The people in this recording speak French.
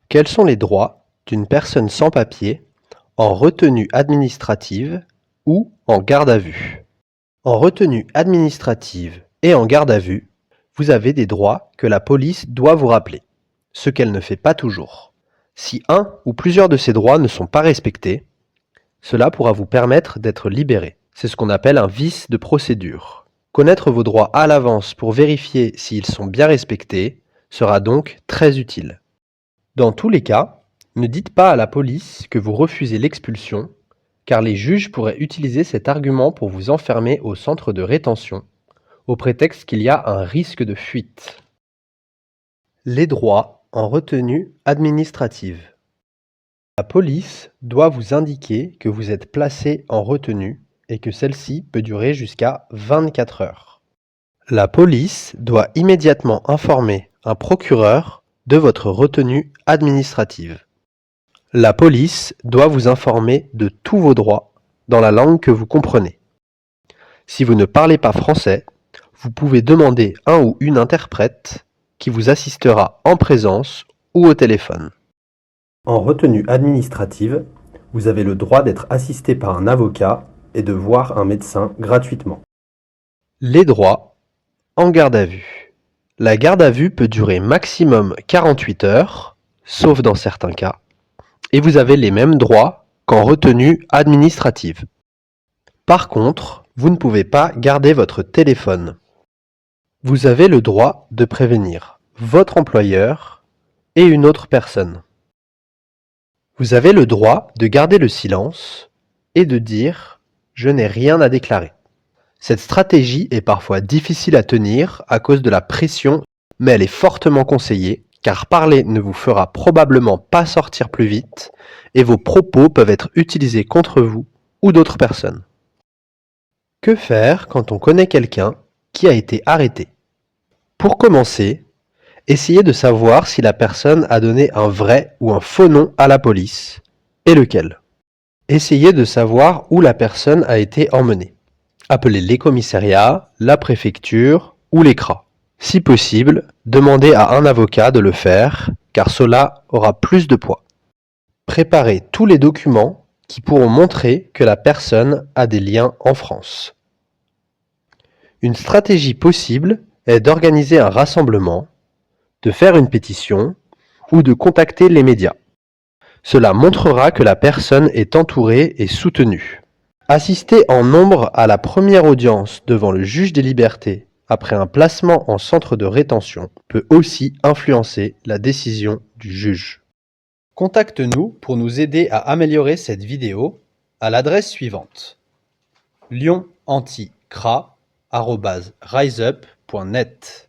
Quels sont les droits d'une personne sans papier en retenue administrative ou en garde à vue? En retenue administrative et en garde à vue, vous avez des droits que la police doit vous rappeler, ce qu'elle ne fait pas toujours. Si un ou plusieurs de ces droits ne sont pas respectés, cela pourra vous permettre d'être libéré. C'est ce qu'on appelle un vice de procédure. Connaître vos droits à l'avance pour vérifier s'ils sont bien respectés sera donc très utile. Dans tous les cas, ne dites pas à la police que vous refusez l'expulsion, car les juges pourraient utiliser cet argument pour vous enfermer au centre de rétention, au prétexte qu'il y a un risque de fuite. Les droits en retenue administrative. La police doit vous indiquer que vous êtes placé en retenue et que celle-ci peut durer jusqu'à 24 heures. La police doit immédiatement informer un procureur de votre retenue administrative. La police doit vous informer de tous vos droits dans la langue que vous comprenez. Si vous ne parlez pas français, vous pouvez demander un ou une interprète qui vous assistera en présence ou au téléphone. En retenue administrative, vous avez le droit d'être assisté par un avocat et de voir un médecin gratuitement. Les droits en garde à vue. La garde à vue peut durer maximum 48 heures, sauf dans certains cas, et vous avez les mêmes droits qu'en retenue administrative. Par contre, vous ne pouvez pas garder votre téléphone. Vous avez le droit de prévenir votre employeur et une autre personne. Vous avez le droit de garder le silence et de dire « je n'ai rien à déclarer ». Cette stratégie est parfois difficile à tenir à cause de la pression, mais elle est fortement conseillée car parler ne vous fera probablement pas sortir plus vite et vos propos peuvent être utilisés contre vous ou d'autres personnes. Que faire quand on connaît quelqu'un qui a été arrêté? Pour commencer, essayez de savoir si la personne a donné un vrai ou un faux nom à la police, et lequel. Essayez de savoir où la personne a été emmenée. Appelez les commissariats, la préfecture ou les CRA. Si possible, demandez à un avocat de le faire, car cela aura plus de poids. Préparez tous les documents qui pourront montrer que la personne a des liens en France. Une stratégie possible est d'organiser un rassemblement, de faire une pétition ou de contacter les médias. Cela montrera que la personne est entourée et soutenue. Assister en nombre à la première audience devant le juge des libertés après un placement en centre de rétention peut aussi influencer la décision du juge. Contacte-nous pour nous aider à améliorer cette vidéo à l'adresse suivante: lyonanticra@riseup.net.